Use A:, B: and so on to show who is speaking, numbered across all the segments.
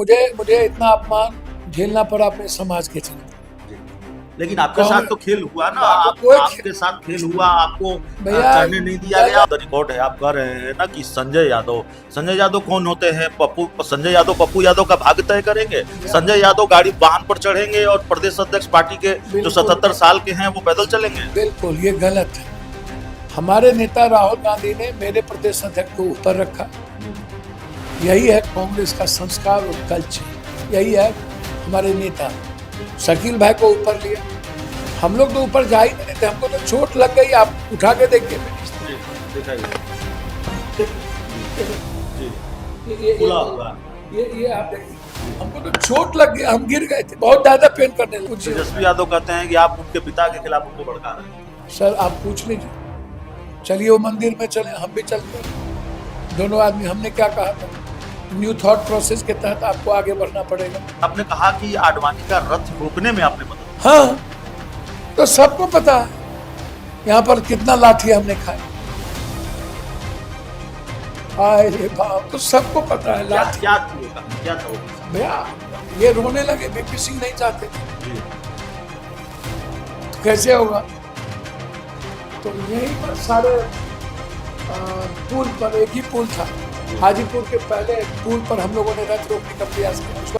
A: मुझे मुझे इतना अपमान झेलना पड़ा अपने समाज के चलते।
B: लेकिन आपके साथ तो खेल हुआ ना, आपके साथ खेल हुआ, आपको चढ़ने नहीं दिया गया। रिकॉर्ड है, आप कह रहे हैं ना कि संजय यादव कौन होते हैं? संजय यादव पप्पू यादव का भाग्य तय करेंगे। संजय यादव गाड़ी वाहन पर चढ़ेंगे और प्रदेश अध्यक्ष पार्टी के जो 77 साल के हैं वो पैदल चलेंगे।
A: बिल्कुल ये गलत है। हमारे नेता राहुल गांधी ने मेरे प्रदेश अध्यक्ष को ऊपर रखा। यही है कांग्रेस का संस्कार और कल्चर। यही है हमारे नेता। शकील भाई को ऊपर लिया। हम लोग तो ऊपर जा ही नहीं थे, हमको तो चोट लग गई। आप उठा के देखिए, ये आप देखिए, हमको तो चोट लग गया, हम गिर गए थे, बहुत ज्यादा पेन करने लगे।
B: तेजस्वी यादव कहते हैं कि आप उनके पिता के खिलाफ उनको भड़का रहे हैं।
A: सर आप पूछ लीजिए, चलिए वो मंदिर में चले, हम भी चलते हैं दोनों आदमी। हमने क्या कहा था? न्यू थॉट प्रोसेस के तहत आपको आगे बढ़ना पड़ेगा।
B: आपने कहा कि आडवाणी का रथ रोकने में आपने मदद।
A: हाँ, तो सबको पता है यहाँ पर कितना लाठी हमने खाई। अरे बाप, तो सबको पता है लाठी
B: क्या था
A: भैया। ये रोने लगे, बीपी सिंह नहीं चाहते थे, तो कैसे होगा? तो यहीं पर सारे पुल पर, एक ही पुल था हाजीपुर के, पहले पुल पर हम लोगों ने रथ रोकने का प्रयास किया।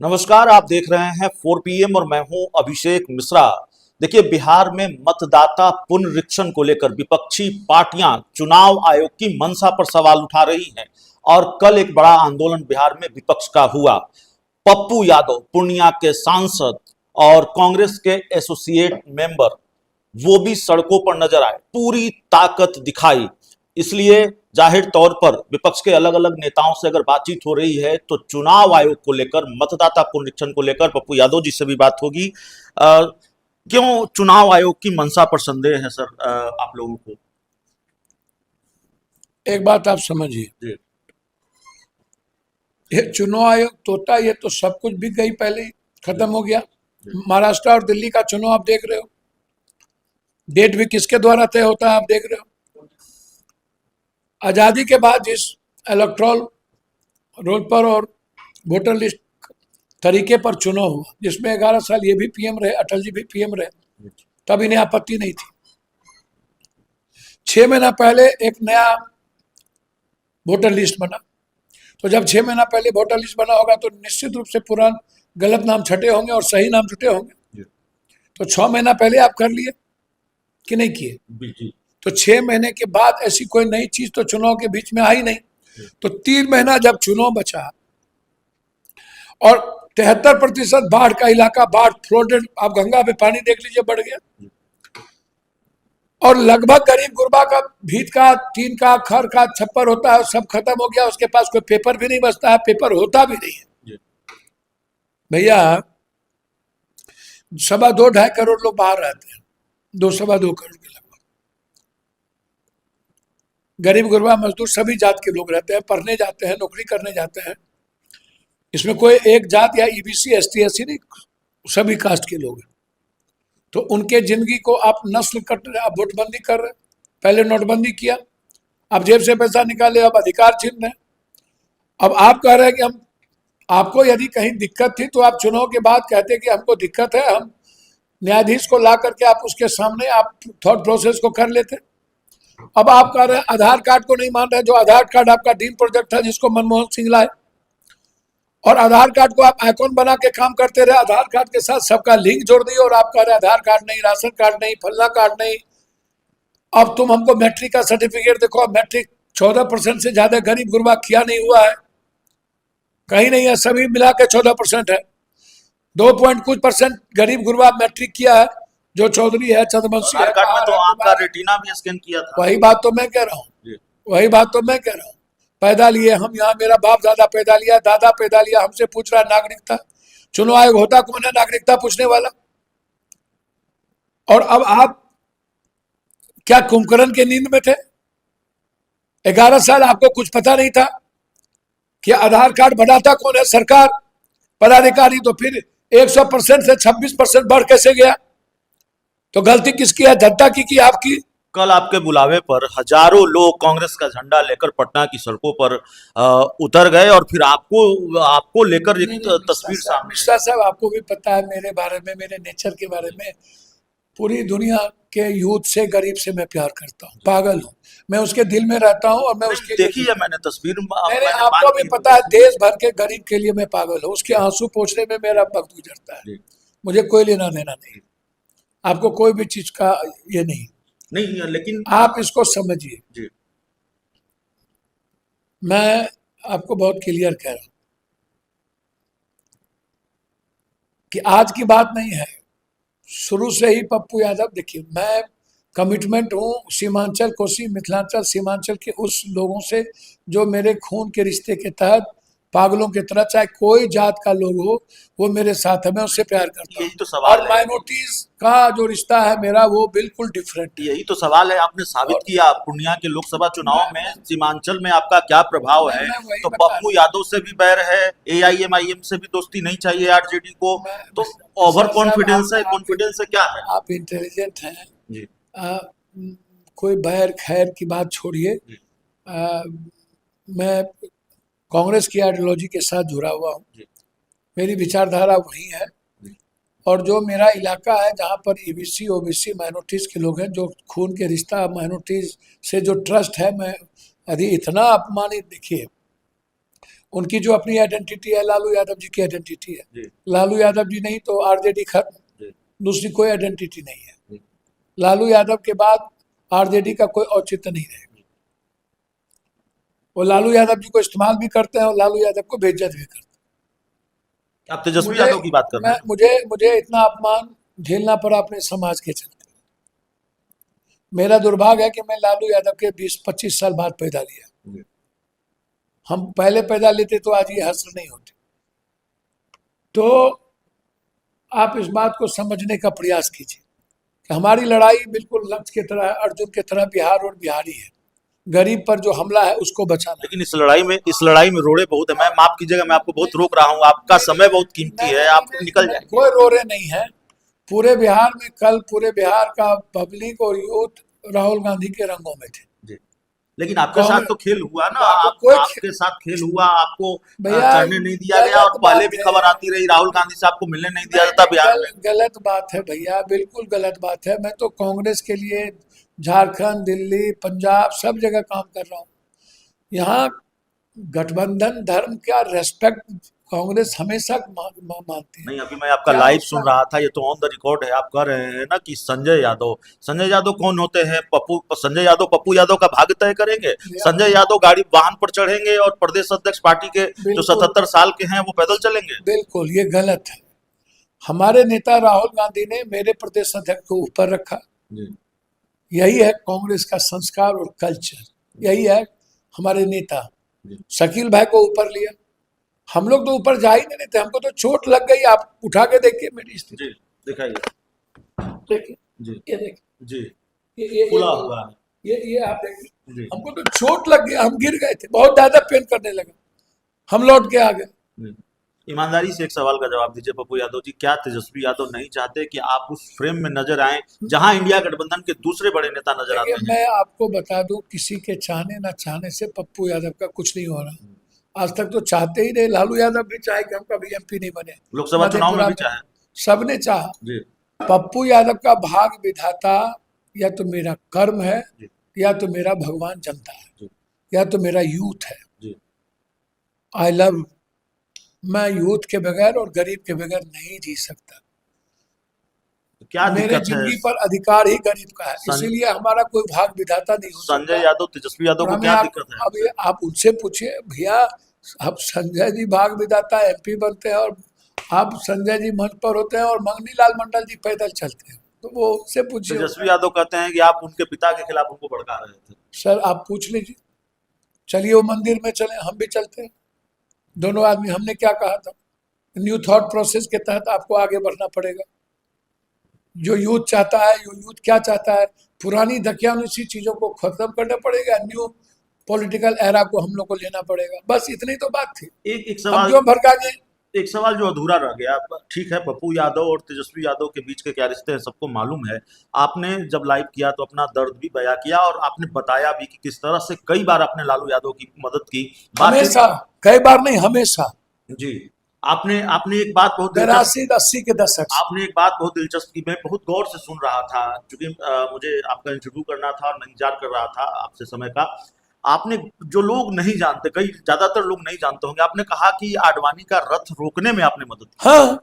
B: नमस्कार, आप देख रहे हैं 4 PM और मैं हूं अभिषेक मिश्रा। देखिए, बिहार में मतदाता पुनरीक्षण को लेकर विपक्षी पार्टियां चुनाव आयोग की मंशा पर सवाल उठा रही हैं और कल एक बड़ा आंदोलन बिहार में विपक्ष का हुआ। पप्पू यादव, पूर्णिया के सांसद और कांग्रेस के एसोसिएट मेंबर, वो भी सड़कों पर नजर आए, पूरी ताकत दिखाई। इसलिए जाहिर तौर पर विपक्ष के अलग अलग नेताओं से अगर बातचीत हो रही है तो चुनाव आयोग को लेकर, मतदाता पुनरीक्षण को लेकर पप्पू यादव जी से भी बात होगी। क्यों चुनाव आयोग की मंशा पर संदेह है सर आप लोगों को?
A: एक बात आप समझिए, ये चुनाव आयोग तोता, ये तो सब कुछ बिक गई, पहले ही खत्म हो गया। महाराष्ट्र और दिल्ली का चुनाव आप देख रहे हो, डेट भी किसके द्वारा तय होता है आप देख रहे हो। आजादी के बाद जिस इलेक्ट्रल रोल पर और वोटर लिस्ट तरीके पर चुनाव हुआ, जिसमें 11 साल ये भी पीएम रहे, अटल जी भी पीएम रहे, तब इन्हें आपत्ति नहीं थी। 6 महीना पहले एक नया वोटर लिस्ट बना, तो जब 6 महीना पहले वोटर लिस्ट बना होगा तो निश्चित रूप से पुरान गलत नाम छटे होंगे और सही नाम छुटे होंगे। तो 6 महीना पहले आप कर लिए कि नहीं किए? तो 6 महीने के बाद ऐसी कोई नई चीज तो चुनाव के बीच में आई नहीं। तो 3 महीना जब चुनाव बचा और 73% बाढ़ का इलाका, बाढ़ फ्लोटेड, आप गंगा में पानी देख लीजिए, बढ़ गया। और लगभग गरीब गुरबा का, भीत का, टीन का, खर का, छप्पर होता है, सब खत्म हो गया। उसके पास कोई पेपर भी नहीं बचता है, पेपर होता भी नहीं है भैया। 2.25 करोड़ लोग बाहर रहते हैं, 2.25 करोड़ के लगभग। गरीब गुरबा मजदूर सभी जात के लोग रहते हैं, पढ़ने जाते हैं, नौकरी करने जाते हैं। इसमें कोई एक जात या ईबीसी एसटी एससी नहीं, सभी कास्ट के लोग हैं। तो उनके जिंदगी को आप नस्ल कट रहे, आप वोटबंदी कर रहे। पहले नोटबंदी किया, आप जेब से पैसा निकाले, अब अधिकार छीन रहे। अब आप कह रहे हैं कि हम, आपको यदि कहीं दिक्कत थी तो आप चुनाव के बाद कहते कि हमको दिक्कत है, हम न्यायाधीश को ला करके आप उसके सामने आप थॉट प्रोसेस को कर लेते। अब आप कह रहे हैं आधार कार्ड को नहीं मान रहे, जो आधार कार्ड आपका ड्रीम प्रोजेक्ट था जिसको मनमोहन सिंह लाए, और आधार कार्ड को आप आइकॉन बना के काम करते रहे। आधार कार्ड के साथ सबका लिंक जोड़ दिए और आप कह रहे आधार कार्ड नहीं, राशन कार्ड नहीं, फल्ला कार्ड नहीं। अब तुम हमको मैट्रिक का सर्टिफिकेट देखो। मैट्रिक 14% से ज्यादा गरीब गुरबा किया नहीं हुआ है, कहीं नहीं है, सभी मिला के 14% है। 2.कुछ% गरीब गुरबा मैट्रिक किया है, जो चौधरी है, चंद्रवंशी है।
B: तो आपका रेटिना भी स्कैन किया था।
A: वही बात तो मैं कह रहा हूँ, पैदा लिए हम यहाँ, मेरा बाप दादा पैदा लिया, दादा पैदा लिया। हमसे पूछ रहा नागरिकता। चुनाव आयोग होता कौन है नागरिकता पूछने वाला? और अब आप क्या कुंभकर्ण के नींद में थे? 11 साल आपको कुछ पता नहीं था कि आधार कार्ड बनाता कौन है? सरकार, पदाधिकारी। तो फिर 100% से 26% बढ़ कैसे गया? तो गलती किसकी है? जनता की आपकी?
B: कल आपके बुलावे पर हजारों लोग कांग्रेस का झंडा लेकर पटना की सड़कों पर उतर गए और फिर आपको आपको लेकर एक
A: नहीं, नहीं,
B: तस्वीर सामने आई।
A: मिश्रा साहब आपको भी पता है मेरे बारे में, मेरे नेचर के बारे में। पूरी दुनिया के यूथ से, गरीब से मैं प्यार करता हूँ, पागल हूँ मैं, उसके दिल में रहता हूँ और मैं उसके लिए
B: देखी है मैंने तस्वीर,
A: मैंने
B: मैंने
A: आपको
B: बात
A: भी
B: की।
A: पता है, देश भर के गरीब के लिए मैं पागल हूँ, उसके आंसू पोंछने में मेरा वक्त गुजरता है,
B: जी।
A: मुझे कोई लेना देना नहीं, आपको कोई भी चीज का ये नहीं,
B: नहीं लेकिन
A: आप इसको समझिए।
B: जी
A: मैं आपको बहुत क्लियर कह रहा हूं कि आज की बात नहीं है, शुरू से ही पप्पू यादव, देखिए मैं कमिटमेंट हूँ सीमांचल, कोसी, मिथिलांचल, सीमांचल के उस लोगों से जो मेरे खून के रिश्ते के तहत पागलों की तरह, चाहे कोई जात का लोग हो, वो मेरे साथ है, मैं उससे प्यार करता
B: यही
A: हूँ।
B: तो सवाल
A: और
B: है,
A: माइनॉरिटीज का जो रिश्ता है मेरा, वो बिल्कुल डिफरेंट है।
B: यही तो सवाल है। आपने साबित
A: और
B: किया पूर्णिया के लोकसभा चुनाव में सीमांचल में आपका क्या प्रभाव है।
A: मैं वही
B: तो
A: बता
B: पप्पू
A: रहा
B: यादव से भी बैर है, एआईएमआईएम से भी दोस्ती नहीं चाहिए आरजेडी को,
A: हूं। मैं
B: तो ओवर
A: सर साहब,
B: कॉन्फिडेंस है, कॉन्फिडेंस है क्या है?
A: आप इंटेलिजेंट हैं।
B: जी
A: आ, कोई बैर खैर की बात छोड़िए,
B: जी
A: आ, मैं कांग्रेस की आइडियोलॉजी के साथ जुड़ा हुआ हूँ,
B: जी
A: मेरी विचारधारा वही है।
B: जी
A: और जो मेरा इलाका है जहाँ पर ईबीसी ओबीसी माइनॉरिटीज के लोग हैं, जो खून के रिश्ता माइनॉरिटीज से जो ट्रस्ट है, मैं यदि इतना अपमानित, देखिए उनकी जो अपनी आइडेंटिटी है, लालू यादव जी की आइडेंटिटी है,
B: जी
A: लालू यादव जी नहीं तो आरजेडी खत्म,
B: जी
A: दूसरी कोई आइडेंटिटी नहीं है।
B: जी
A: लालू यादव के बाद आरजेडी का कोई औचित्य नहीं रहेगा। वो लालू यादव जी को इस्तेमाल भी करते हैं और लालू यादव को बेइज्जत भी करते
B: आप
A: हैं।
B: तेजस्वी यादव की बात कर रहे
A: मैं
B: हैं?
A: मुझे मुझे इतना अपमान झेलना पड़ा अपने समाज के चलते। मेरा दुर्भाग्य है कि मैं लालू यादव के 20-25 साल बाद पैदा लिया।
B: जी
A: हम पहले पैदा लेते तो आज ये हश्र नहीं होती। तो आप इस बात को समझने का प्रयास कीजिए कि हमारी लड़ाई बिल्कुल लक्ष्य की तरह, अर्जुन की तरह बिहार और बिहारी है। गरीब पर जो हमला है उसको बचाना है।
B: लेकिन इस लड़ाई में रोड़े बहुत है। मैं माफ कीजिएगा, मैं आपको बहुत रोक रहा हूँ, आपका समय बहुत कीमती है, आप निकल जाएंगे।
A: कोई रोरे नहीं है। पूरे बिहार में कल पूरे बिहार का पब्लिक और यूथ राहुल गांधी के रंगों में थे।
B: जी लेकिन आपके साथ तो खेल हुआ ना,
A: कोई
B: आपके साथ खेल हुआ, आपको
A: भैया
B: चढ़ने नहीं दिया गया और
A: गलत
B: पहले
A: बात
B: भी
A: है।
B: खबर आती रही राहुल गांधी से आपको मिलने नहीं दिया जाता बिहार में।
A: गलत बात है भैया, बिल्कुल गलत बात है। मैं तो कांग्रेस के लिए झारखंड, दिल्ली, पंजाब सब जगह काम कर रहा हूँ। यहाँ गठबंधन धर्म का रेस्पेक्ट कांग्रेस हमेशा मानती है।
B: नहीं, अभी मैं आपका
A: क्या
B: लाइव
A: उसका
B: सुन रहा था, ये तो ऑन द रिकॉर्ड है, आप कह रहे हैं ना कि संजय यादव कौन होते हैं? पप्पू यादव का भाग्य तय करेंगे। संजय यादव गाड़ी वाहन पर चढ़ेंगे और प्रदेश अध्यक्ष पार्टी के जो
A: बिल्कुल
B: 77 साल के हैं वो पैदल चलेंगे।
A: बिल्कुल ये गलत है। हमारे नेता राहुल गांधी ने मेरे प्रदेश अध्यक्ष को ऊपर रखा।
B: जी
A: यही है कांग्रेस का संस्कार और कल्चर, यही है हमारे नेता।
B: जी
A: शकील भाई को ऊपर लिया। हम लोग तो ऊपर जा ही नहीं थे, हमको तो चोट लग गई। आप उठा के देखिए मेरी स्थिति,
B: जी दिखाइए।
A: देखिए,
B: जी
A: ये देखिए,
B: जी
A: ये
B: खुला हुआ है।
A: ये आप देखिए,
B: जी
A: हमको तो चोट लग गया, हम गिर गए थे, बहुत ज्यादा पेन करने लगा, हम लौट के आ गए।
B: जी। ईमानदारी से एक सवाल का जवाब दीजिए पप्पू यादव जी, क्या तेजस्वी यादव नहीं चाहते कि आप उस फ्रेम में नजर आए जहां इंडिया गठबंधन के दूसरे बड़े नेता नजर
A: देखिए
B: आते हैं?
A: मैं आपको बता दूं, किसी के चाहने ना चाहने से पप्पू यादव का कुछ नहीं हो रहा। आज तक तो चाहते ही नहीं, लालू यादव भी चाहे कि हम कभी एमपी नहीं बने,
B: लोकसभा चुनाव में
A: मधेपुरा
B: भी
A: में
B: चाहे।
A: सबने चाहा।
B: जी
A: पप्पू यादव का भाग विधाता या तो मेरा कर्म है,
B: जी
A: या तो मेरा भगवान जनता है,
B: जी
A: या तो मेरा यूथ है।
B: जी
A: आई लव, मैं यूथ के बगैर और गरीब के बगैर नहीं जी सकता।
B: तो क्या
A: मेरे
B: दिक्कत है?
A: जिंदगी पर अधिकार ही गरीब का है,
B: सं,
A: इसीलिए हमारा कोई भाग विधाता नहीं हो
B: संजय
A: सकता।
B: यादव, तेजस्वी यादव
A: और
B: को
A: हमें
B: क्या
A: आप
B: दिक्कत है
A: अब
B: आपसे?
A: आप उनसे पूछिए भैया, अब संजय जी भाग विधाता एमपी बनते हैं और आप संजय जी मंच पर होते हैं और मंगनी लाल मंडल जी पैदल चलते हैं, तो वो उससे पूछिए।
B: तेजस्वी यादव कहते हैं कि आप उनके पिता के खिलाफ उनको भड़का रहे थे।
A: सर आप पूछ लीजिए, चलिए वो मंदिर में चले, हम भी चलते हैं दोनों आदमी। हमने क्या कहा था, न्यू थॉट प्रोसेस के तहत आपको आगे बढ़ना पड़ेगा। जो यूथ चाहता है, जो यूथ क्या चाहता है, पुरानी दकियानुसी चीजों को खत्म करना पड़ेगा, न्यू पॉलिटिकल एरा को हम लोग को लेना पड़ेगा, बस इतनी तो बात थी।
B: एक
A: हम
B: सवाल
A: क्यों भड़का गए?
B: एक सवाल जो अधूरा रह गया, ठीक है, पप्पू यादव और तेजस्वी यादव के बीच के क्या रिश्ते हैं सबको मालूम है। आपने जब लाइव किया तो अपना दर्द भी बयां किया और आपने बताया भी कि किस तरह से कई बार आपने लालू यादव की मदद की। बात
A: हमेशा, कई बार नहीं, हमेशा।
B: जी, आपने आपने एक बात बहुत दिलचस्प
A: 83-80 के दशक से।
B: आपने एक बात बहुत दिलचस्प की, मैं बहुत गौर से सुन रहा था क्योंकि मुझे आपका इंटरव्यू करना था और मैं इंतजार कर रहा था आपसे समय का। आपने, जो लोग नहीं जानते, कई ज्यादातर लोग नहीं जानते होंगे, आपने कहा कि आडवाणी का रथ रोकने में आपने मदद की।
A: हाँ,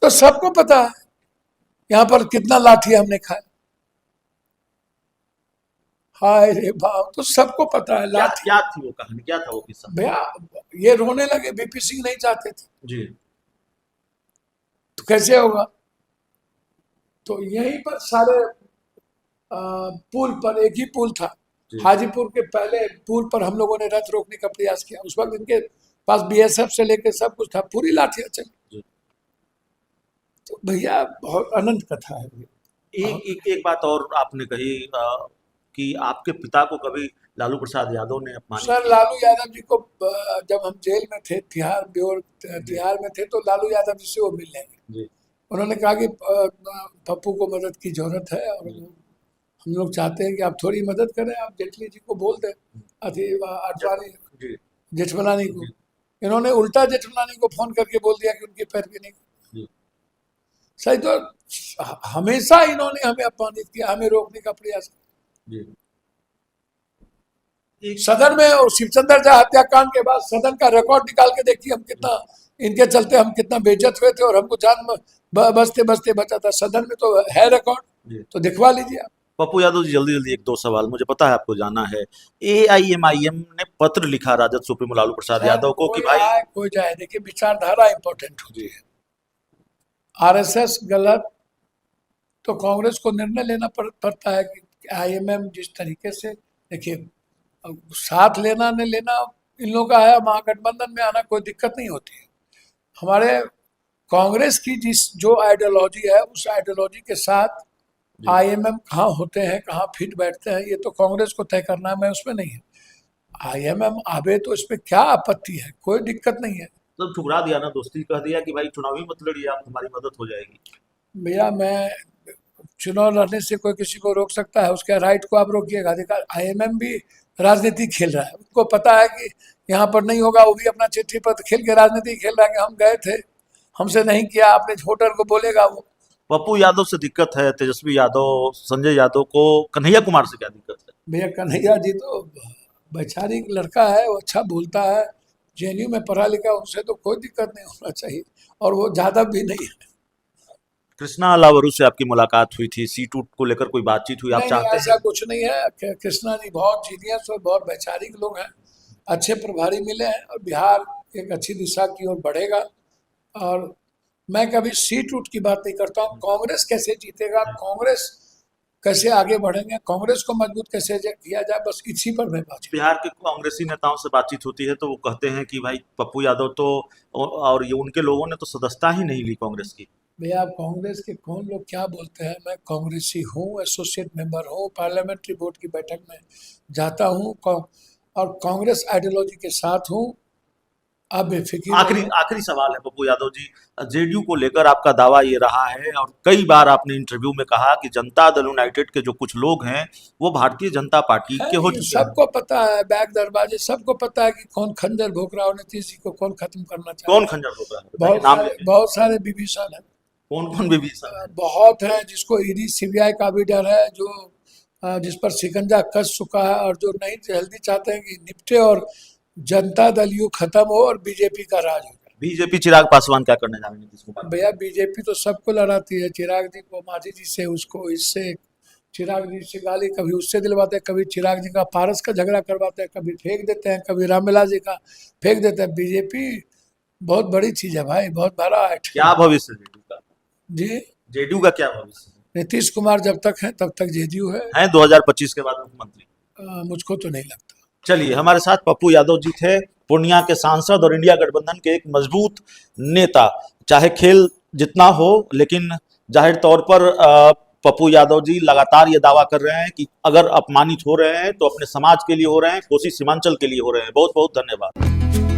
A: तो सबको पता है यहाँ पर कितना लाठी हमने खाया। हाय रे बाप, तो सबको पता है
B: क्या
A: लाठी।
B: क्या थी वो कहानी, क्या था वो किस्सा?
A: भैया, ये रोने लगे, बीपी सिंह नहीं चाहते थे,
B: जी
A: तो कैसे होगा? तो यहीं पर सारे पुल पर, एक ही पुल था
B: जी
A: हाजीपुर के, पहले पुल पर हम लोगों ने रथ रोकने का प्रयास किया। उस वक्त इनके पास बीएसएफ से लेकर सब कुछ था, पूरी लाठियां चली।
B: जी।
A: तो भैया बहुत अनंत कथा है ये।
B: एक बात और आपने कही कि आपके पिता को कभी लालू प्रसाद यादव ने अपमानित
A: सर,
B: किया।
A: लालू यादव जी को जब हम जेल में थे, तिहाड़ ब्योर
B: जी
A: तिहाड़ में थे, तो लालू यादव जी से वो मिलने गए।
B: जी
A: उन्होंने कहा कि पप्पू को मदद की जरूरत है, और
B: जी
A: हम लोग चाहते हैं कि आप थोड़ी मदद करें, आप जेटली जी को बोल दें, अति आडवाणी,
B: जी
A: जेठमलानी को।
B: जी
A: इन्होंने उल्टा जेठमलानी को फोन करके बोल दिया कि उनकी पैरवी नहीं।
B: जी
A: सही तो हमेशा इन्होंने हमें अपमानित किया, हमें रोकने का प्रयास किया।
B: जी। एक
A: सदन में, और शिवचंद्र झा हत्याकांड के बाद सदन का रिकॉर्ड निकाल के देखिए, हम कितना, इनके चलते हम कितना बेइज्जत हुए थे, और हमको जान बचते बचते बचा था। सदन में तो है रिकॉर्ड,
B: जी।
A: तो दिखवा लीजिए आप।
B: पप्पू यादव जी, जल्दी जल्दी एक दो सवाल, मुझे पता है आपको जाना है। एआईएमआईएम ने पत्र लिखा राजद सुप्रीमो लालू प्रसाद
A: सर,
B: यादव को कि
A: कोई
B: भाई।
A: आए कोई जाए, देखिए विचारधारा इंपॉर्टेंट होती है। आरएसएस गलत, तो कांग्रेस को निर्णय लेना पड़ता है कि आईएमएम जिस तरीके से, देखिए, साथ लेना न लेना इन लोगों का है, महागठबंधन में आना कोई दिक्कत नहीं होती है। हमारे कांग्रेस की जिस जो आइडियोलॉजी है, उस आइडियोलॉजी के साथ आईएमएम कहाँ होते हैं, कहाँ फिट बैठते हैं, ये तो कांग्रेस को तय करना है, मैं उसमें नहीं है। आईएमएम आवे तो इसमें क्या आपत्ति है, कोई दिक्कत नहीं है।
B: तो ठुकरा दिया ना, दोस्ती कह दिया कि भाई चुनावी मत लड़िए, आप, तुम्हारी मदद हो जाएगी।
A: भैया, मैं चुनाव लड़ने से कोई किसी को रोक सकता है? उसके राइट को आप रोकिएगा। अधिकार, आईएमएम भी राजनीति खेल रहा है, उनको पता है कि यहाँ पर नहीं होगा, वो भी अपना चिट्ठी पर खेल के राजनीति खेल रहा है कि हम गए थे, हमसे नहीं किया, आपने वोटर को बोलेगा वो।
B: पप्पू यादव से दिक्कत है, तेजस्वी यादव, संजय यादव को कन्हैया कुमार से क्या दिक्कत है?
A: भैया, कन्हैया जी तो वैचारिक लड़का है, वो अच्छा बोलता है, जेएनयू में पढ़ा लिखा, उनसे तो कोई दिक्कत नहीं होना चाहिए, और वो ज्यादा भी नहीं है।
B: कृष्णा अलावरू से आपकी मुलाकात हुई थी, सीट उट को लेकर कोई बातचीत हुई? आप
A: नहीं नहीं,
B: चाहते
A: ऐसा
B: हैं?
A: कुछ नहीं है। कृष्णा जी बहुत जीनियस और बहुत वैचारिक लोग हैं, अच्छे प्रभारी मिले हैं, और बिहार एक अच्छी दिशा की ओर बढ़ेगा। और मैं कभी सीट उट की बात नहीं करता हूँ, कांग्रेस कैसे जीतेगा, कांग्रेस कैसे आगे बढ़ेंगे, कांग्रेस को मजबूत कैसे किया जाए, बस इसी पर मैं बात।
B: बिहार के कांग्रेसी नेताओं से बातचीत होती है तो वो कहते हैं कि भाई पप्पू यादव तो, और ये उनके लोगों ने तो सदस्यता ही नहीं ली कांग्रेस की।
A: भैया, कांग्रेस के कौन लोग क्या बोलते हैं, मैं कांग्रेसी हूँ, एसोसिएट मेंबर हूँ, पार्लियामेंट्री बोर्ड की बैठक में जाता हूँ, और कांग्रेस आइडियोलॉजी के साथ हूँ। आप बेफिक्र
B: आखिरी
A: रहिए।
B: आखिरी सवाल है पप्पू यादव जी, जेडीयू को लेकर आपका दावा ये रहा है और कई बार आपने इंटरव्यू में कहा कि जनता दल यूनाइटेड के जो कुछ लोग हैं वो भारतीय जनता पार्टी
A: है,
B: के हो
A: ये
B: चुके हैं।
A: सबको पता है, बैक दरवाजे सबको पता है कि कौन खंजर भोंक रहा है, नीतीश जी को कौन खत्म करना
B: कौन
A: चाहता है।
B: खंजर होता है, बताइए, नाम लेते हैं।
A: बहुत सारे विभीषण है,
B: कौन कौन विभीषण है?
A: बहुत है, जिसको ईडी सीबीआई का भी डर है, जो जिस पर शिकंजा कस चुका है, और जो नहीं जल्दी चाहते हैं कि निपटे और जनता दल यू खत्म हो और बीजेपी का राज हो जाए।
B: बीजेपी चिराग पासवान क्या करने जा रहे हैं नीतीश कुमार?
A: भैया, बीजेपी तो सबको लड़ाती है, चिराग जी को, मांझी जी से, उसको इससे, चिराग जी से गाली कभी उससे दिलवाते हैं, कभी चिराग जी का पारस का झगड़ा करवाते हैं, कभी फेंक देते हैं, कभी रामविलास जी का फेंक देते हैं। बीजेपी बहुत बड़ी चीज है भाई, बहुत बड़ा है।
B: क्या भविष्य जेडीयू का?
A: जी,
B: जेडीयू का क्या भविष्य
A: नीतीश कुमार जब तक है तब तक जेडीयू
B: है 2025 के बाद मुख्यमंत्री?
A: मुझको तो नहीं लगता।
B: चलिए, हमारे साथ पप्पू यादव जी थे, पूर्णिया के सांसद और इंडिया गठबंधन के एक मजबूत नेता। चाहे खेल जितना हो, लेकिन जाहिर तौर पर पप्पू यादव जी लगातार ये दावा कर रहे हैं कि अगर अपमानित हो रहे हैं तो अपने समाज के लिए हो रहे हैं, कोसी सीमांचल के लिए हो रहे हैं। बहुत बहुत धन्यवाद।